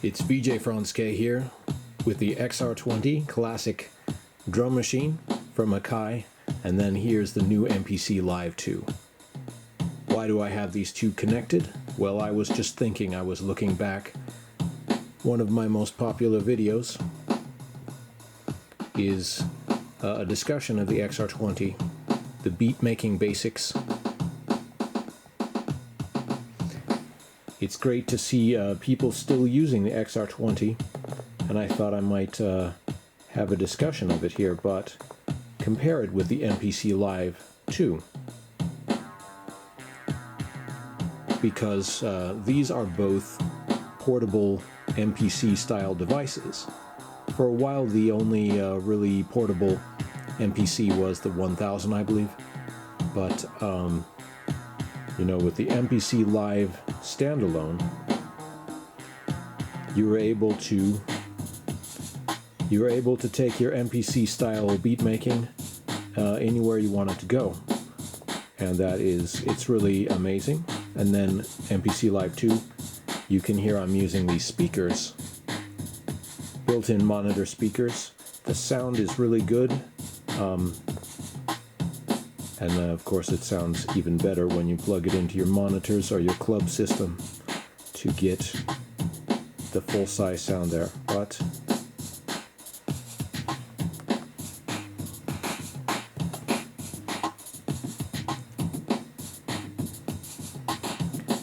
It's VJ Franske here with the XR20 classic drum machine from Akai, and then here's the new MPC Live 2. Why do I have these two connected? Well, I was just thinking, I was looking back. One of my most popular videos is a discussion of the XR20, the beat making basics. It's great to see people still using the XR20, and I thought I might have a discussion of it here, but compare it with the MPC Live 2. Because these are both portable MPC style devices. For a while the only really portable MPC was the 1000, I believe, but you know, with the MPC Live standalone, you were able to take your MPC style beat making anywhere you want it to go, and it's really amazing. And then MPC Live 2, you can hear I'm using these speakers, built-in monitor speakers. The sound is really good. And of course it sounds even better when you plug it into your monitors or your club system to get the full-size sound there. But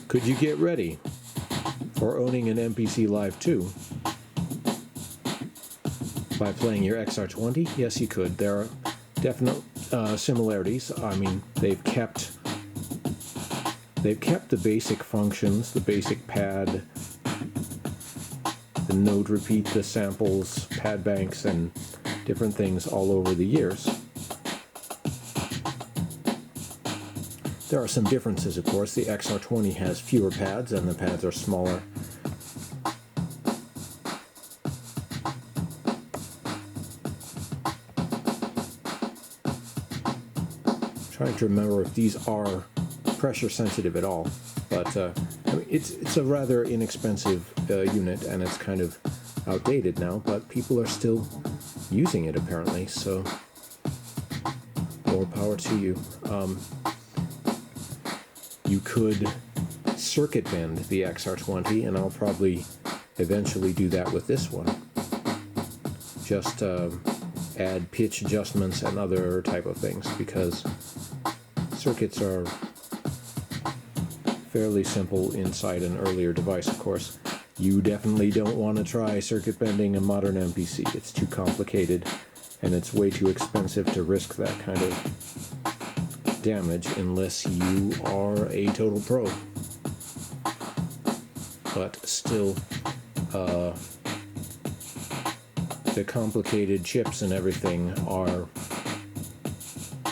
could you get ready for owning an MPC Live 2 by playing your XR20? Yes, you could. There are definite similarities. I mean, they've kept the basic functions, the basic pad, the note repeat, the samples, pad banks, and different things all over the years. There are some differences, of course. The XR20 has fewer pads, and the pads are smaller. Trying to remember if these are pressure sensitive at all, but I mean, it's a rather inexpensive unit, and it's kind of outdated now, but people are still using it apparently, so more power to you. You could circuit bend the XR20, and I'll probably eventually do that with this one. Just add pitch adjustments and other type of things, because circuits are fairly simple inside an earlier device, of course. You definitely don't want to try circuit bending a modern MPC. It's too complicated, and it's way too expensive to risk that kind of damage unless you are a total pro. But still, the complicated chips and everything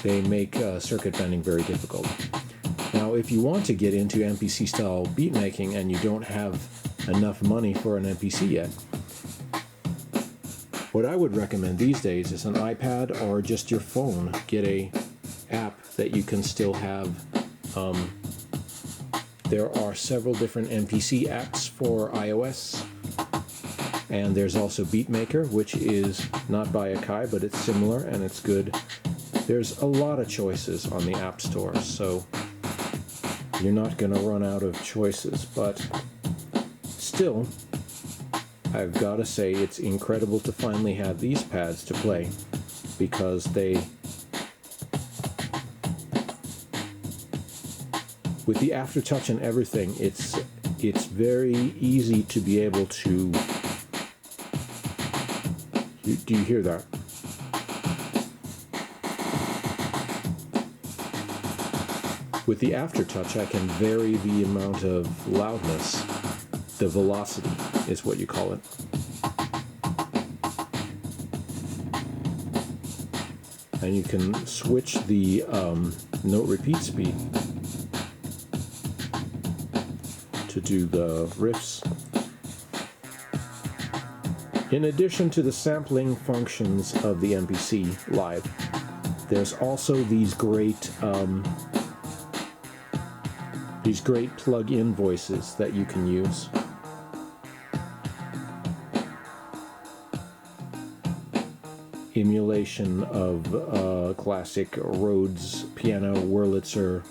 they make circuit bending very difficult. Now, if you want to get into MPC style beat making and you don't have enough money for an MPC yet, what I would recommend these days is an iPad or just your phone. Get a app that you can still have. There are several different MPC apps for iOS, and there's also Beatmaker, which is not by Akai, but it's similar and it's good. There's a lot of choices on the App Store, so you're not going to run out of choices, but still, I've got to say it's incredible to finally have these pads to play, because with the aftertouch and everything, it's very easy to be able to. Do you hear that? With the aftertouch, I can vary the amount of loudness. The velocity is what you call it. And you can switch the note repeat speed to do the riffs. In addition to the sampling functions of the MPC Live, there's also these great plug-in voices that you can use. emulation of classic Rhodes piano, Wurlitzer,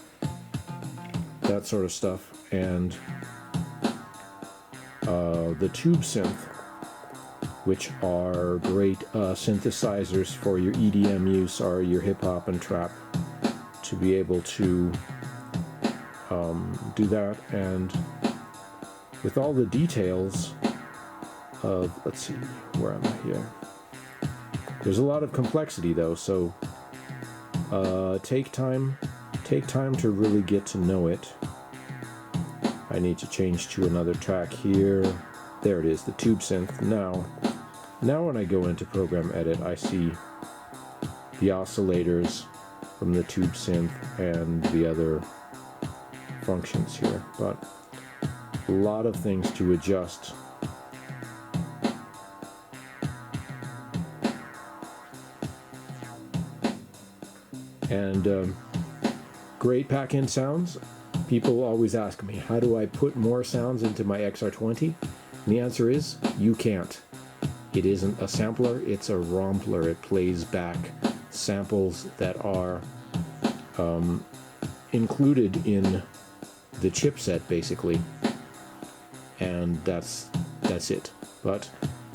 that sort of stuff, and the tube synth, which are great synthesizers for your EDM use or your hip-hop and trap, to be able to do that. And with all the details of, let's see, where am I here? There's a lot of complexity though, so take time to really get to know it. I need to change to another track here. There it is, the tube synth. Now when I go into Program Edit, I see the oscillators from the tube synth and the other functions here, but a lot of things to adjust. And great pack-in sounds. People always ask me, how do I put more sounds into my XR20? And the answer is, you can't. It isn't a sampler, it's a rompler. It plays back samples that are included in the chipset, basically. And that's it. But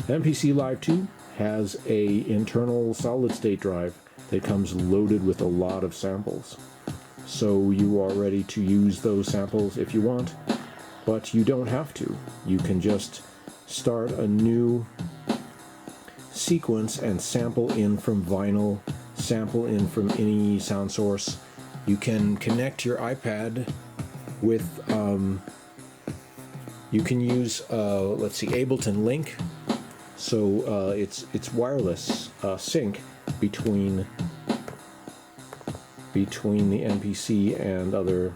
MPC Live 2 has a internal solid-state drive that comes loaded with a lot of samples. So you are ready to use those samples if you want, but you don't have to. You can just start a new sequence and sample in from vinyl, sample in from any sound source. You can connect your iPad with, you can use, let's see, Ableton Link. So it's wireless sync between the MPC and other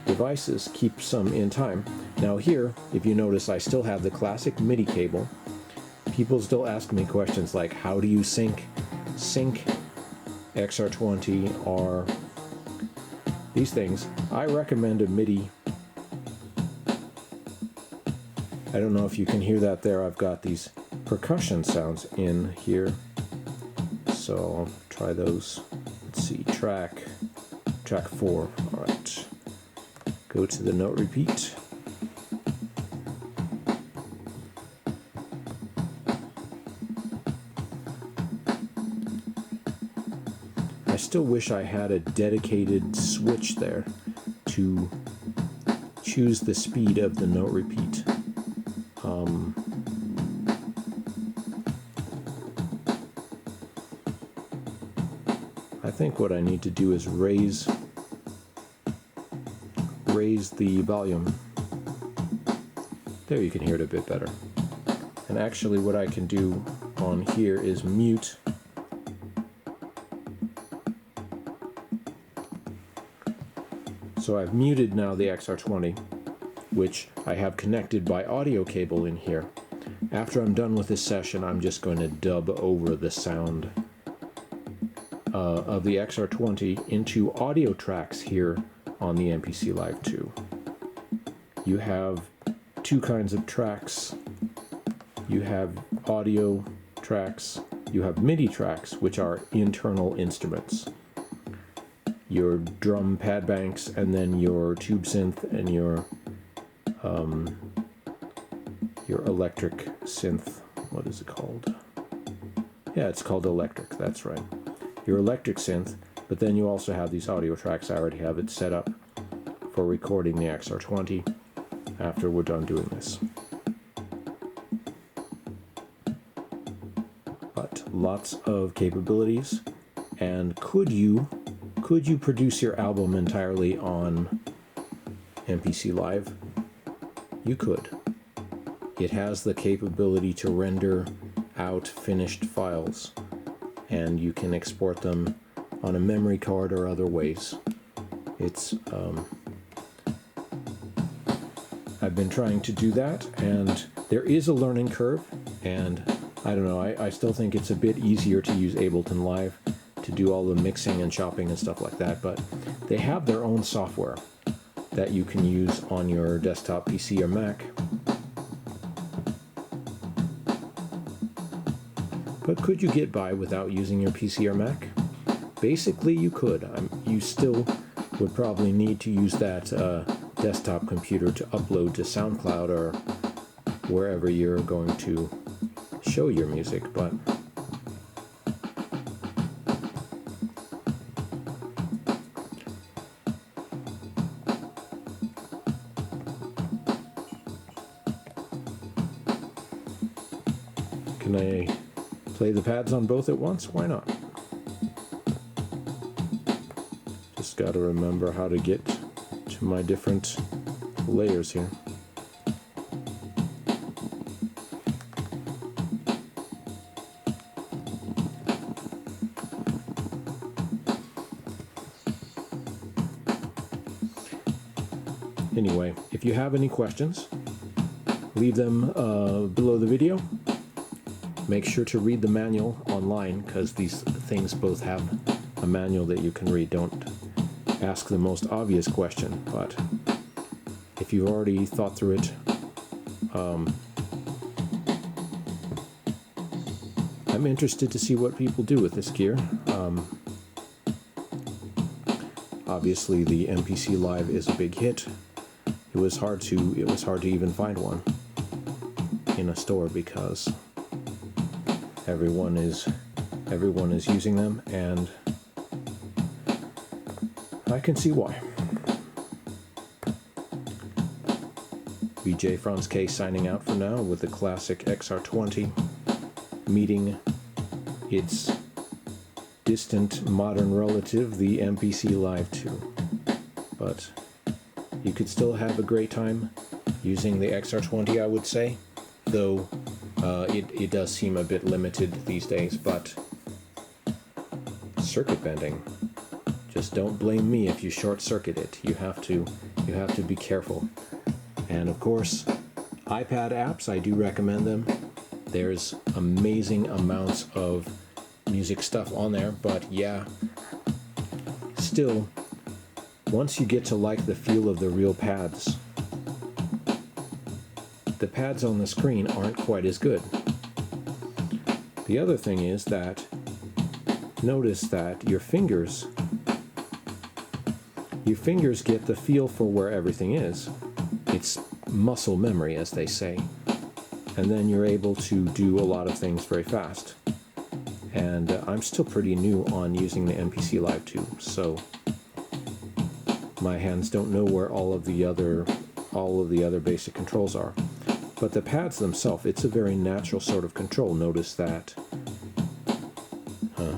devices, keep some in time. Now here, if you notice, I still have the classic MIDI cable. People still ask me questions like, how do you sync XR20 or these things? I recommend a MIDI. I don't know if you can hear that there. I've got these percussion sounds in here. So I'll try those. Let's see, track 4. All right. Go to the note repeat. I still wish I had a dedicated switch there to choose the speed of the note repeat. I think what I need to do is raise the volume. There, you can hear it a bit better. And actually what I can do on here is mute. So I've muted now the XR20, which I have connected by audio cable in here. After I'm done with this session, I'm just going to dub over the sound of the XR20 into audio tracks here on the MPC Live 2. You have two kinds of tracks. You have audio tracks, you have MIDI tracks, which are internal instruments. Your drum pad banks, and then your tube synth and your electric synth. What is it called? Yeah, it's called electric, that's right. Your electric synth, but then you also have these audio tracks. I already have it set up for recording the XR20 after we're done doing this. But lots of capabilities. And could you produce your album entirely on MPC Live? You could. It has the capability to render out finished files, and you can export them on a memory card or other ways. It's I've been trying to do that, and there is a learning curve, and I don't know, I still think it's a bit easier to use Ableton Live to do all the mixing and chopping and stuff like that, but they have their own software that you can use on your desktop PC or Mac. But could you get by without using your PC or Mac? Basically, you could. You still would probably need to use that desktop computer to upload to SoundCloud or wherever you're going to show your music, but can I play the pads on both at once? Why not? Just got to remember how to get to my different layers here. Anyway, if you have any questions, leave them below the video. Make sure to read the manual online, because these things both have a manual that you can read. Don't ask the most obvious question, but if you've already thought through it, I'm interested to see what people do with this gear. Obviously, the MPC Live is a big hit. It was hard to even find one in a store because everyone is using them, and I can see why. BJ Franz K signing out for now with the classic XR20 meeting its distant modern relative, the MPC Live 2. But you could still have a great time using the XR20, I would say, though it does seem a bit limited these days. But circuit bending, just don't blame me if you short circuit it. You have to be careful. And of course, iPad apps, I do recommend them. There's amazing amounts of music stuff on there, but yeah, still, once you get to like the feel of the real pads, the pads on the screen aren't quite as good. The other thing is that notice that your fingers get the feel for where everything is. It's muscle memory, as they say. And then you're able to do a lot of things very fast. And I'm still pretty new on using the MPC Live 2, so my hands don't know where all of the other basic controls are. But the pads themselves, it's a very natural sort of control. Notice that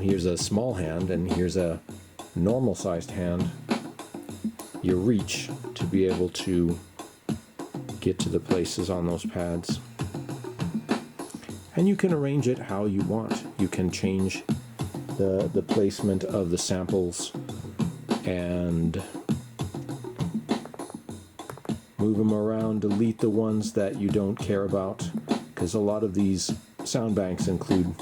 here's a small hand and here's a normal sized hand. Your reach to be able to get to the places on those pads. And you can arrange it how you want. You can change the placement of the samples and move them around, delete the ones that you don't care about, because a lot of these sound banks include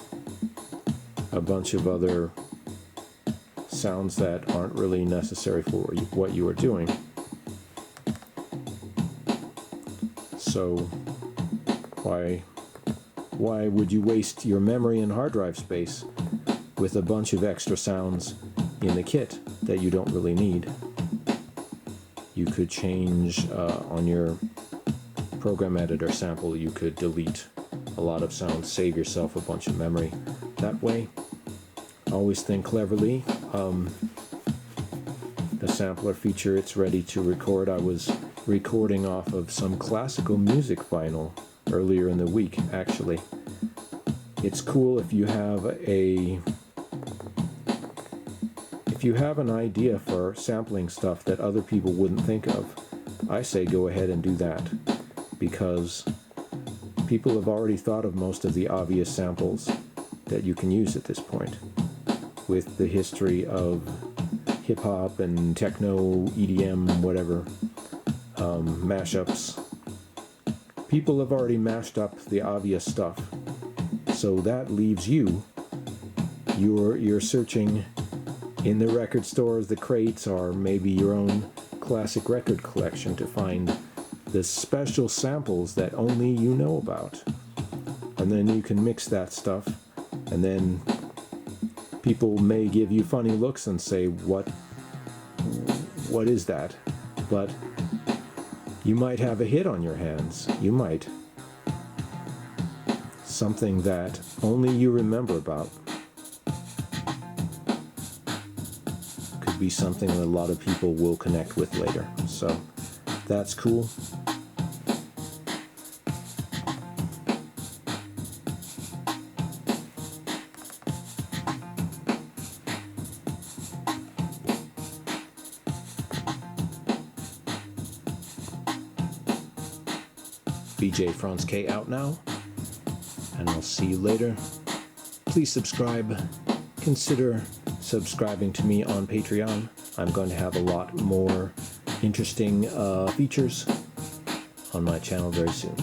a bunch of other sounds that aren't really necessary for what you are doing. So why would you waste your memory and hard drive space with a bunch of extra sounds in the kit that you don't really need? You could change on your program editor sample, you could delete a lot of sounds, save yourself a bunch of memory that way. Always think cleverly. The sampler feature, it's ready to record. I was recording off of some classical music vinyl earlier in the week, actually. It's cool if you have an idea for sampling stuff that other people wouldn't think of. I say go ahead and do that, because people have already thought of most of the obvious samples that you can use at this point. With the history of hip-hop and techno, EDM, whatever, mashups, people have already mashed up the obvious stuff. So that leaves you're searching in the record stores, the crates, or maybe your own classic record collection to find the special samples that only you know about. And then you can mix that stuff And then people may give you funny looks and say, what is that? But you might have a hit on your hands. You might. Something that only you remember about. Could be something that a lot of people will connect with later. So that's cool. BJ Franz K out now, and I'll see you later. Please subscribe. Consider subscribing to me on Patreon. I'm going to have a lot more interesting features on my channel very soon.